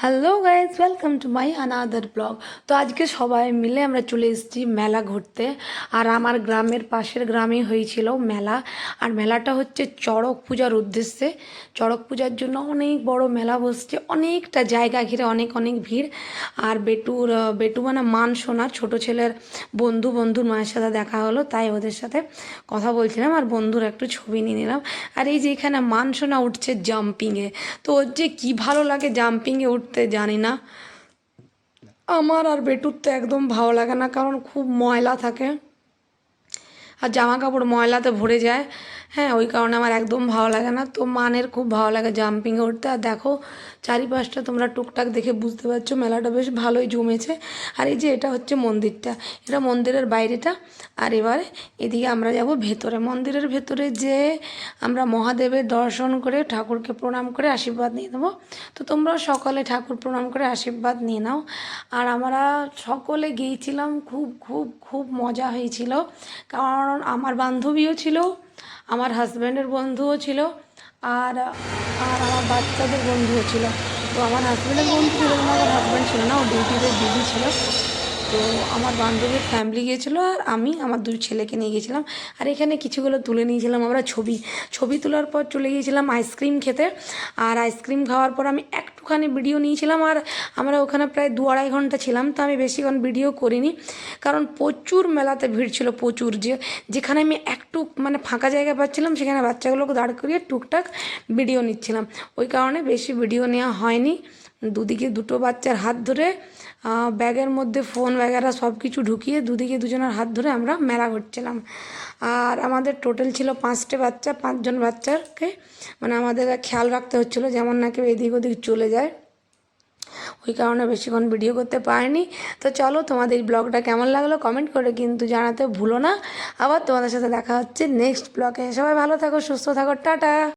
Hello guys, welcome to my another blog. তো আজকে সবাই মিলে আমরা চলে এসেছি মেলা ঘুরতে। আর আমার গ্রামের পাশের গ্রামে হয়েছিল মেলা। আর মেলাটা হচ্ছে চড়ক পূজার উদ্দেশ্যে। চড়ক পূজার জন্য অনেক বড় মেলা বসছে, অনেকটা জায়গা ঘিরে অনেক অনেক ভিড়। আর বেটু মানে মান সোনা ছোটো ছেলের বন্ধুর মায়ের সাথে দেখা হলো, তাই ওদের সাথে কথা বলছিলাম আর বন্ধুর একটু ছবি নিয়ে নিলাম। আর এই যে এখানে মান সোনা উঠছে জাম্পিংয়ে, তো ওর যে কী ভালো লাগে জাম্পিংয়ে উঠতে জানি না। আমার আর বেটুর তো একদম ভালো লাগে না, কারণ খুব ময়লা থাকে আর জামা কাপড় ময়লাতে ভরে যায়। হ্যাঁ, ওই কারণে আমার একদম ভালো লাগে না। তো মানের খুব ভালো লাগে জাম্পিংয়ে উঠতে। আর দেখো চারিপাশটা তোমরা টুকটাক দেখে বুঝতে পারছো মেলাটা বেশ ভালোই জমেছে। আর এই যে এটা হচ্ছে মন্দিরটা, এটা মন্দিরের বাইরেটা। আর এবারে এদিকে আমরা যাব ভেতরে, মন্দিরের ভেতরে যে আমরা মহাদেবের দর্শন করে ঠাকুরকে প্রণাম করে আশীর্বাদ নিয়ে নেবো। তো তোমরাও সকলে ঠাকুর প্রণাম করে আশীর্বাদ নিয়ে নাও। আর আমরা সকলে গিয়েছিলাম, খুব খুব খুব মজা হয়েছিল। কারণ আমার বান্ধবীও ছিল, আমার হাজব্যান্ডের বন্ধুও ছিল, আর আর আমার বাচ্চাদের বন্ধুও ছিল। তো আমার হাজব্যান্ডের বন্ধু ছিল কিন্তু আমার হাজব্যান্ড ছিল না, ও ডিউটিতে বিজি ছিল। তো আমার বান্ধবীর ফ্যামিলি গিয়েছিলো আর আমি আমার দুই ছেলেকে নিয়ে গেছিলাম। আর এখানে কিছুগুলো তুলে নিয়েছিলাম আমরা ছবি। ছবি তোলার পর চলে গিয়েছিলাম আইসক্রিম খেতে। আর আইসক্রিম খাওয়ার পর আমি একটুখানি ভিডিও নিয়েছিলাম। আর আমরা ওখানে প্রায় 2-2.5 ঘন্টা ছিলাম, তো আমি বেশিক্ষণ ভিডিও করিনি, কারণ প্রচুর মেলাতে ভিড় ছিল, প্রচুর। যেখানে আমি একটু মানে ফাঁকা জায়গা পাচ্ছিলাম সেখানে বাচ্চাগুলোকে দাঁড় করিয়ে টুকটাক ভিডিও নিচ্ছিলাম, ওই কারণে বেশি ভিডিও নেওয়া হয়নি। দুদিকে দুটো বাচ্চার হাত ধরে ব্যাগের মধ্যে ফোন वगैरह সব কিছু ঢুকিয়ে দুদিকে দুজনের হাত ধরে আমরা মেলা ঘুরছিলাম। আর আমাদের টোটাল ছিল 5টে বাচ্চা, 5জন বাচ্চাকে মানে আমাদের খেয়াল রাখতে হচ্ছিলো যেমন না কেউ এদিক ওদিক চলে যায়, ওই কারণে বেশিক্ষণ ভিডিও করতে পারিনি। তো চলো, তোমাদের এই ব্লগটা কেমন লাগলো কমেন্ট করে কিন্তু জানাতে ভুলো না। আবার তোমাদের সাথে দেখা হচ্ছে নেক্সট ব্লগে। সবাই ভালো থাকো, সুস্থ থাকো, টাটা।